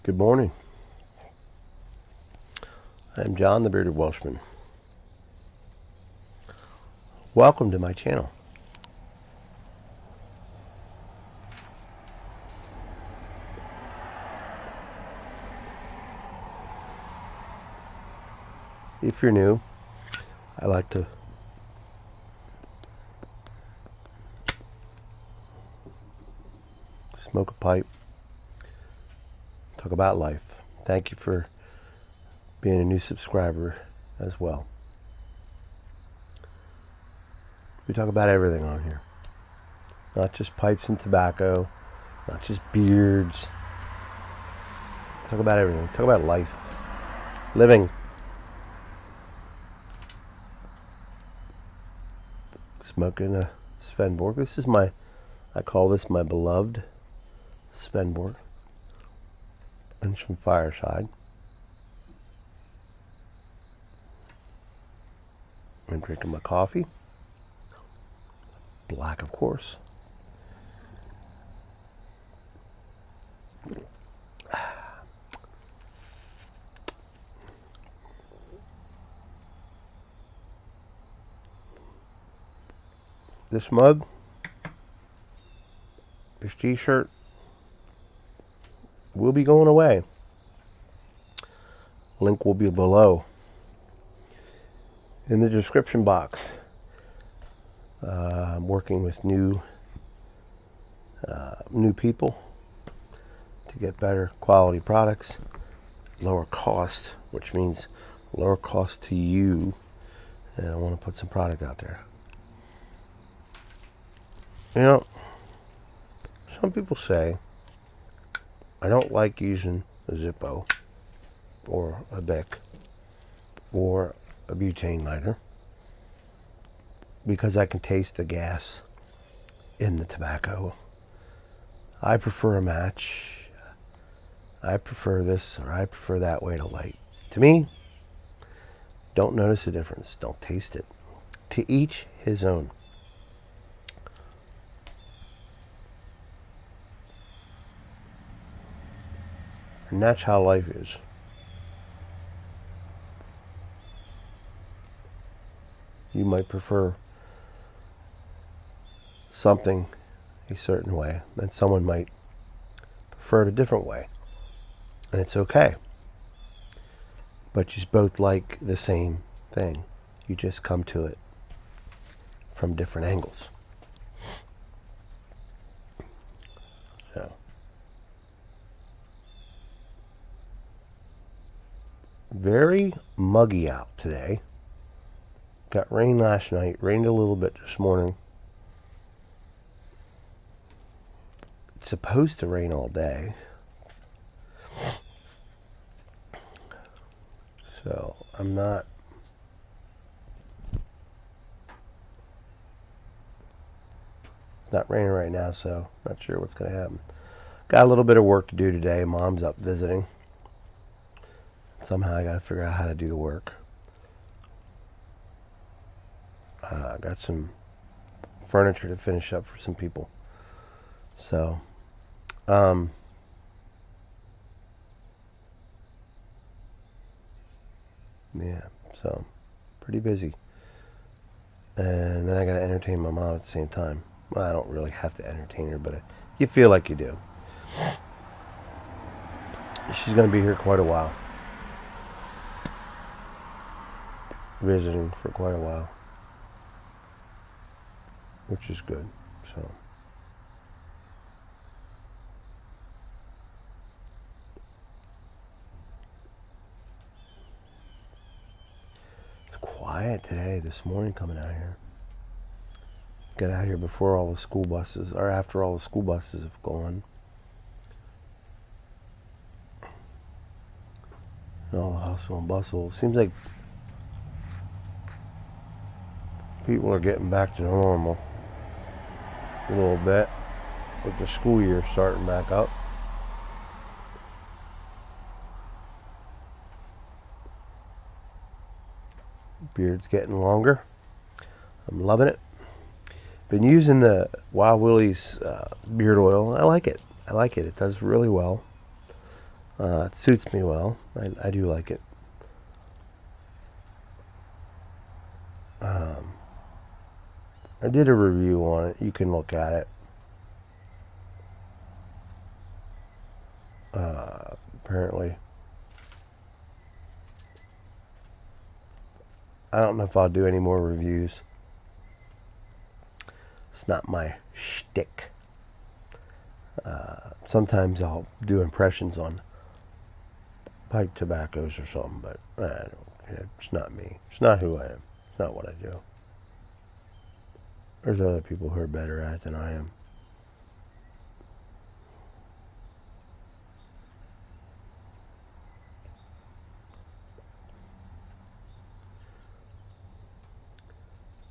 Good morning. I'm John the Bearded Welshman. Welcome to my channel. If you're new, I like to smoke a pipe, talk about life. Thank you for being a new subscriber as well. We talk about everything on here. Not just pipes and tobacco, not just beards. Talk about everything. Talk about life, living. Smoking a Svenborg. I call this my beloved Svenborg. And it's from Fireside. I'm drinking my coffee. Black, of course. This mug, this t-shirt will be going away. Link will be below in the description box. I'm working with new people to get better quality products, lower cost, which means lower cost to you. And I want to put some product out there. You know, some people say I don't like using a Zippo or a Bic or a butane lighter because I can taste the gas in the tobacco. I prefer a match. I prefer this or I prefer that way to light. To me, don't notice the difference. Don't taste it. To each his own. And that's how life is. You might prefer something a certain way, and someone might prefer it a different way. And it's okay. But you both like the same thing. You just come to it from different angles. So, very muggy out today. Got rain last night, rained a little bit this morning. It's supposed to rain all day. So I'm not it's not raining right now, so not sure what's going to happen. Got a little bit of work to do today. Mom's up visiting. Somehow I got to figure out how to do the work. Got some furniture to finish up for some people. So, yeah, so pretty busy. And then I got to entertain my mom at the same time. Well, I don't really have to entertain her, but you feel like you do. She's going to be here quite a while. Visiting for quite a while. Which is good. So, it's quiet today, this morning coming out here. Got out here before all the school buses, or after all the school buses have gone. And all the hustle and bustle. Seems like people are getting back to normal a little bit with the school year starting back up. Beard's getting longer. I'm loving it. Been using the Wild Willie's beard oil. I like it. It does really well. It suits me well. I do like it. I did a review on it. You can look at it. Apparently. I don't know if I'll do any more reviews. It's not my shtick. Sometimes I'll do impressions on pipe tobaccos or something, but it's not me. It's not who I am. It's not what I do. There's other people who are better at it than I am.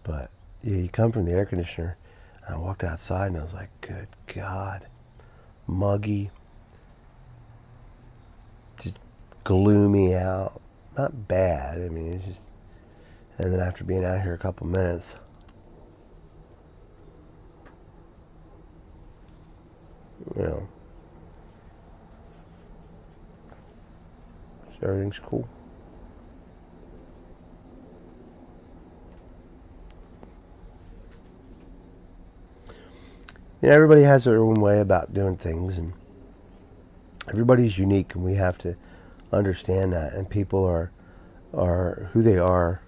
But yeah, you come from the air conditioner, and I walked outside and I was like, good God. Muggy, just gloomy out. Not bad. I mean, it's just. And then after being out here a couple minutes, everything's cool. Everybody has their own way about doing things, and everybody's unique, and we have to understand that. And people are who they are,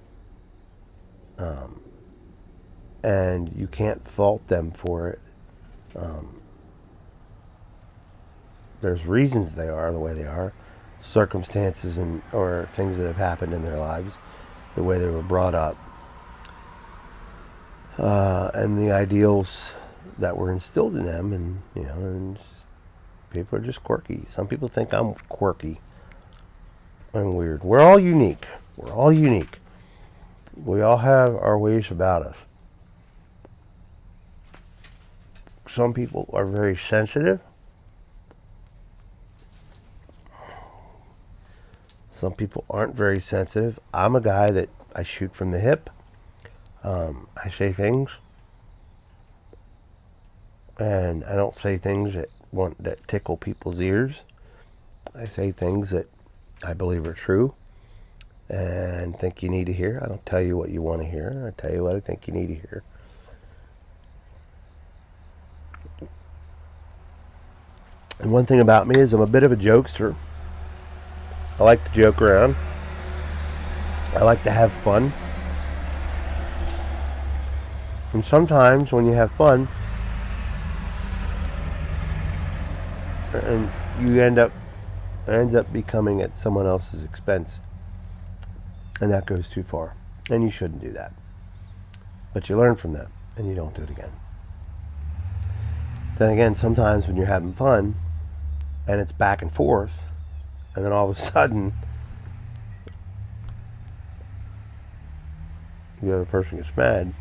and you can't fault them for it. There's reasons they are the way they are, circumstances or things that have happened in their lives, the way they were brought up, and the ideals that were instilled in them, and people are just quirky. Some people think I'm quirky and weird. We're all unique. We're all unique. We all have our ways about us. Some people are very sensitive. Some people aren't very sensitive. I'm a guy that I shoot from the hip. I say things, and I don't say things that tickle people's ears. I say things that I believe are true and think you need to hear. I don't tell you what you want to hear. I tell you what I think you need to hear. And one thing about me is I'm a bit of a jokester. I like to joke around. I like to have fun. And sometimes when you have fun, and it ends up becoming at someone else's expense, and that goes too far, and you shouldn't do that. But you learn from that, and you don't do it again. Then again, sometimes when you're having fun, and it's back and forth, and then all of a sudden, the other person gets mad,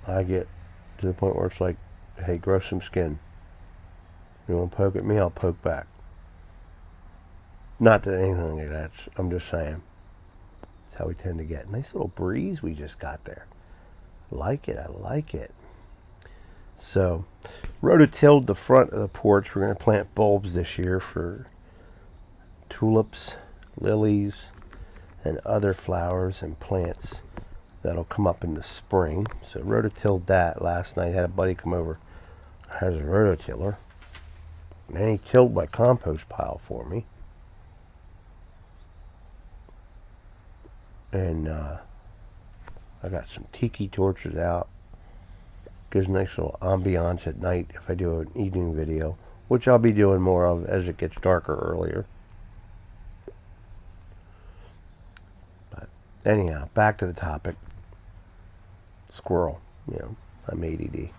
I get to the point where it's like, hey, grow some skin. You want to poke at me, I'll poke back. Not that anything like that. I'm just saying. That's how we tend to get. Nice little breeze we just got there. I like it. So, rototilled the front of the porch. We're going to plant bulbs this year for tulips, lilies, and other flowers and plants that'll come up in the spring. So rototilled that last night. Had a buddy come over, has a rototiller, and then he tilled my compost pile for me. And I got some tiki torches out. Gives a nice little ambiance at night if I do an evening video, which I'll be doing more of as it gets darker earlier. But anyhow, back to the topic. Squirrel. I'm ADD.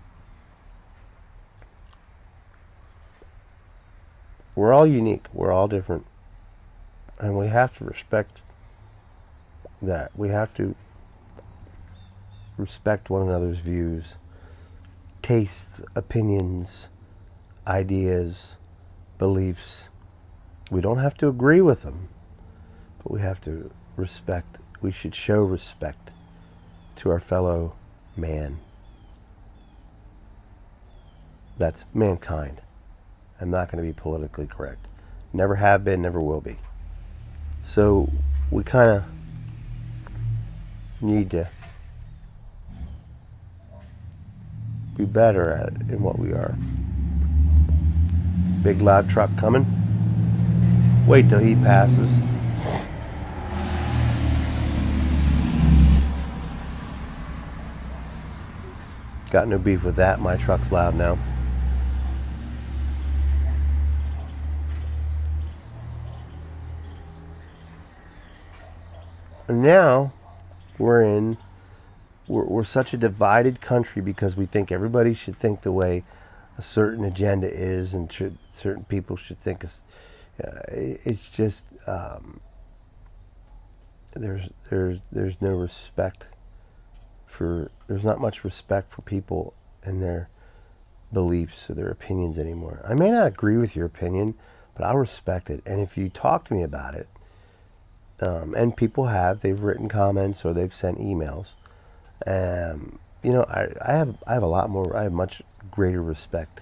We're all unique. We're all different. And we have to respect that. We have to respect one another's views, tastes, opinions, ideas, beliefs. We don't have to agree with them, but we have to respect. We should show respect to our fellow man. That's mankind. I'm not going to be politically correct. Never have been, never will be. So we kind of need to be better at it in what we are. Big loud truck coming. Wait till he passes. Got no beef with that. My truck's loud now. And now we're such a divided country because we think everybody should think the way a certain agenda is, and certain people should think. It's just there's no respect for. There's not much respect for people and their beliefs or their opinions anymore. I may not agree with your opinion, but I'll respect it. And if you talk to me about it, and people they've written comments or they've sent emails. I have much greater respect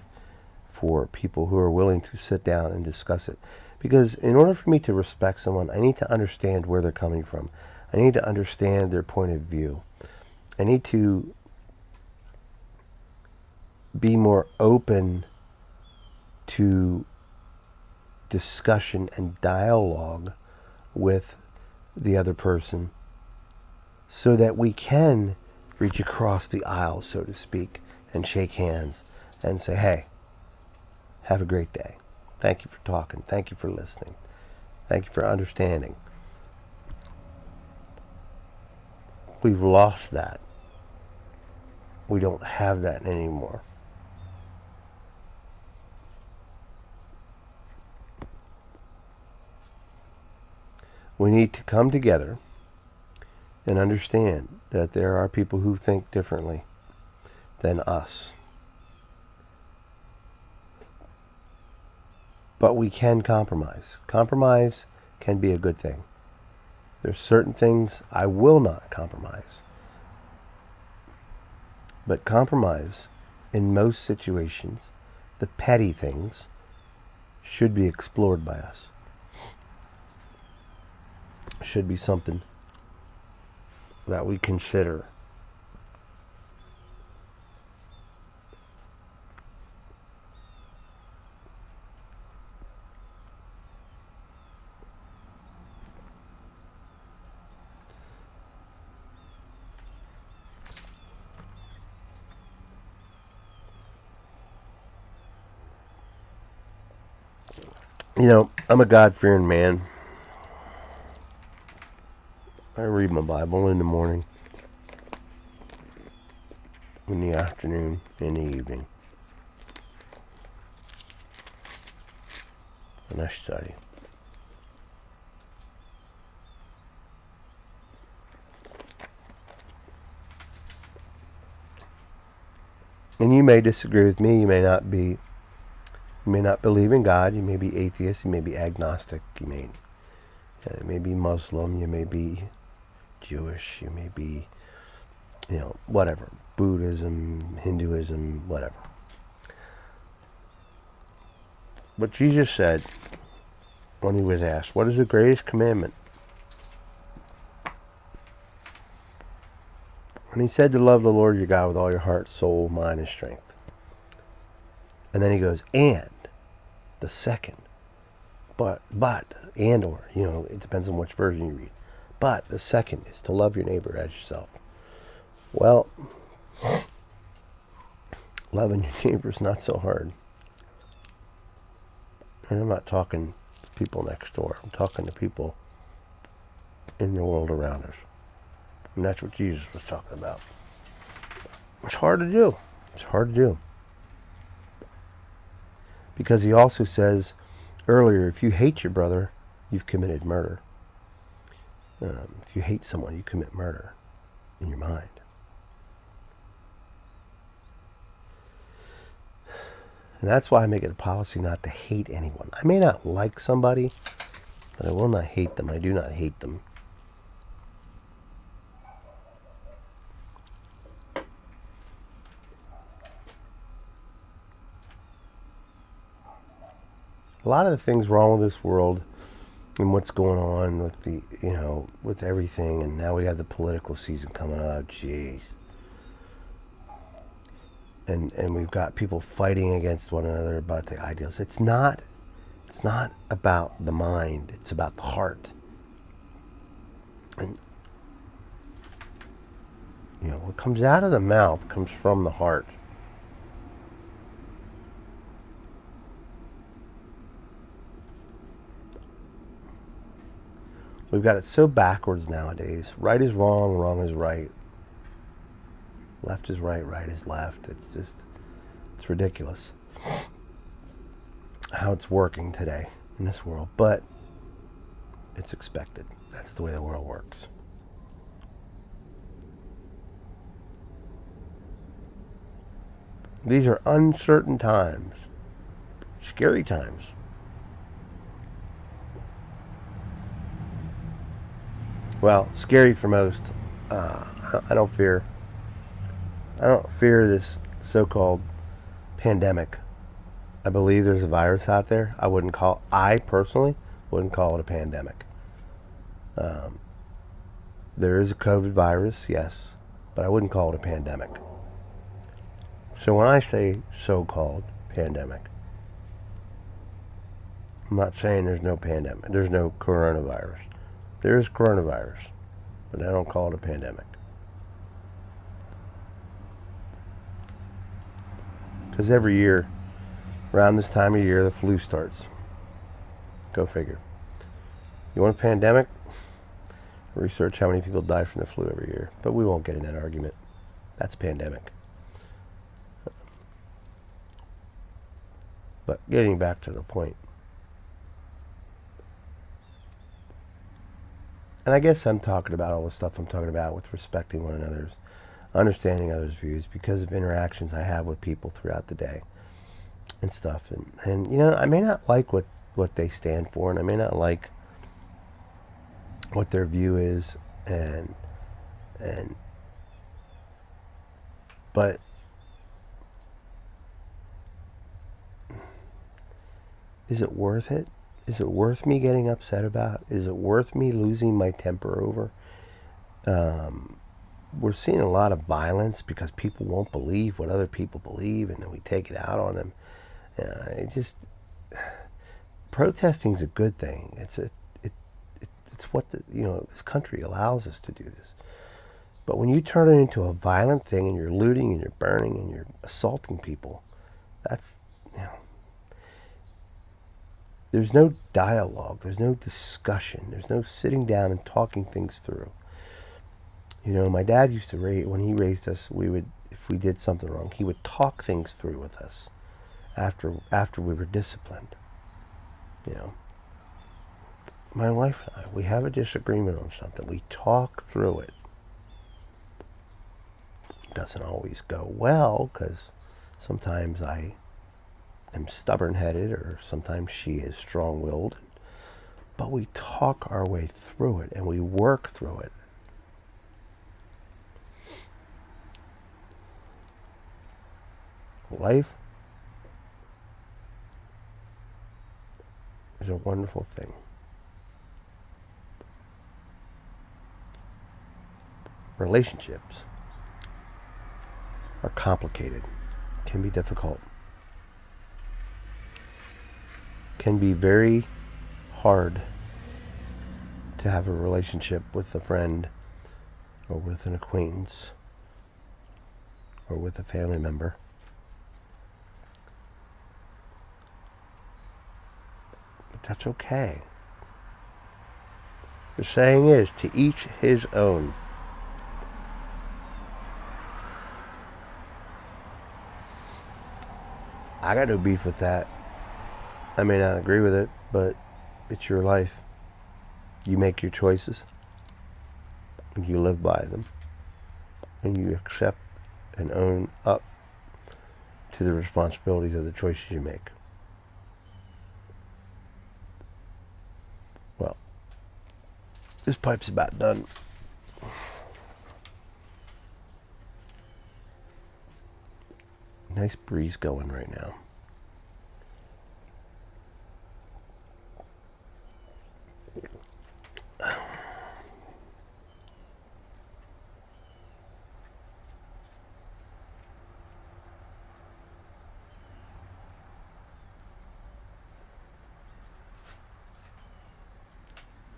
for people who are willing to sit down and discuss it. Because in order for me to respect someone, I need to understand where they're coming from. I need to understand their point of view. I need to be more open to discussion and dialogue with the other person so that we can reach across the aisle, so to speak, and shake hands and say, hey, have a great day. Thank you for talking. Thank you for listening. Thank you for understanding. We've lost that. We don't have that anymore. We need to come together and understand that there are people who think differently than us. But we can compromise. Compromise can be a good thing. There's certain things I will not compromise. But compromise, in most situations, the petty things, should be explored by us. Should be something that we consider. I'm a God-fearing man. I read my Bible in the morning, in the afternoon, in the evening. And I study. And you may disagree with me. You may not believe in God. You may be atheist. You may be agnostic. You may be Muslim. You may be Jewish. You may be, whatever. Buddhism, Hinduism, whatever. But Jesus said, when he was asked, what is the greatest commandment? And he said to love the Lord your God with all your heart, soul, mind, and strength. And then he goes, and the second, but, and or, it depends on which version you read. But the second is to love your neighbor as yourself. Well, loving your neighbor is not so hard. And I'm not talking to people next door. I'm talking to people in the world around us. And that's what Jesus was talking about. It's hard to do. It's hard to do. Because he also says earlier, if you hate your brother, you've committed murder. If you hate someone, you commit murder in your mind. And that's why I make it a policy not to hate anyone. I may not like somebody, but I will not hate them. I do not hate them. A lot of the things wrong with this world and what's going on with the, with everything, and now we have the political season coming up. Jeez. And we've got people fighting against one another about the ideals. It's not about the mind. It's about the heart. And what comes out of the mouth comes from the heart. We've got it so backwards nowadays. Right is wrong, wrong is right. Left is right, right is left. It's ridiculous how it's working today in this world. But it's expected. That's the way the world works. These are uncertain times, scary times. Well, scary for most. I don't fear this so-called pandemic. I believe there's a virus out there. I personally wouldn't call it a pandemic. There is a COVID virus, yes, but I wouldn't call it a pandemic. So when I say so-called pandemic, I'm not saying there's no pandemic. There's no coronavirus. There is coronavirus, but I don't call it a pandemic. Because every year, around this time of year, the flu starts. Go figure. You want a pandemic? Research how many people die from the flu every year. But we won't get in that argument. That's a pandemic. But getting back to the point. And I guess I'm talking about all the stuff I'm talking about with respecting one another's, understanding others' views because of interactions I have with people throughout the day and stuff. And I may not like what they stand for, and I may not like what their view is, but is it worth it? Is it worth me getting upset about? Is it worth me losing my temper over? We're seeing a lot of violence because people won't believe what other people believe, and then we take it out on them. Protesting is a good thing. It's what this country allows us to do this. But when you turn it into a violent thing and you're looting and you're burning and you're assaulting people, that's there's no dialogue, there's no discussion, there's no sitting down and talking things through. My dad used to when he raised us, if we did something wrong, he would talk things through with us after we were disciplined. My wife and I, we have a disagreement on something. We talk through it. It doesn't always go well because sometimes I am stubborn-headed or sometimes she is strong-willed. But we talk our way through it and we work through it. Life is a wonderful thing. Relationships are complicated, can be difficult, can be very hard to have a relationship with a friend or with an acquaintance or with a family member. But that's okay. The saying is, to each his own. I got no beef with that. I may not agree with it, but it's your life. You make your choices, and you live by them, and you accept and own up to the responsibilities of the choices you make. Well, this pipe's about done. Nice breeze going right now.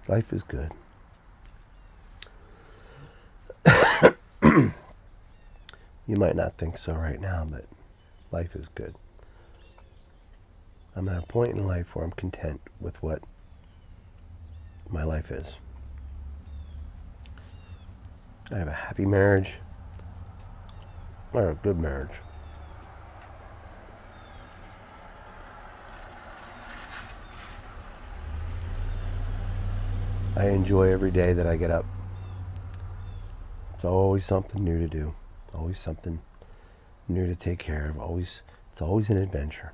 Life is good. You might not think so right now, but life is good. I'm at a point in life where I'm content with what my life is. I have a happy marriage. I have a good marriage. I enjoy every day that I get up. It's always something new to do. Always something new to take care of. It's always an adventure.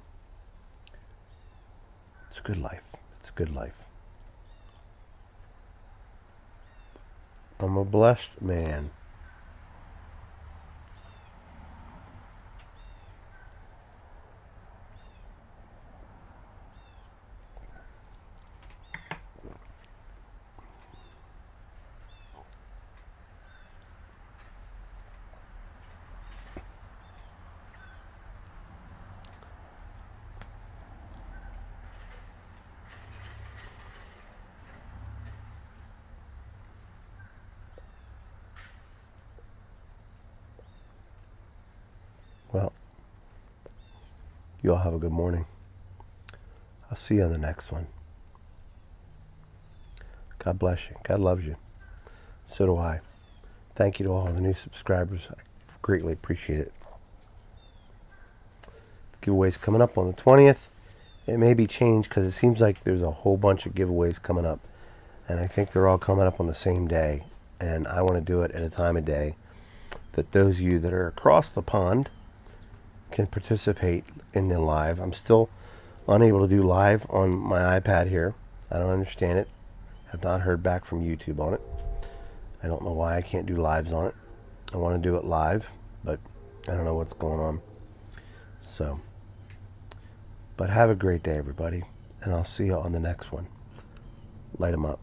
It's a good life. It's a good life. I'm a blessed man. Well, you all have a good morning. I'll see you on the next one. God bless you. God loves you. So do I. Thank you to all the new subscribers. I greatly appreciate it. The giveaway's coming up on the 20th. It may be changed because it seems like there's a whole bunch of giveaways coming up. And I think they're all coming up on the same day. And I want to do it at a time of day that those of you that are across the pond can participate in the live. I'm still unable to do live on my iPad here. I don't understand it. Have not heard back from YouTube on it. I don't know why I can't do lives on it. I want to do it live, but I don't know what's going on. So, but have a great day, everybody, and I'll see you on the next one. Light 'em up.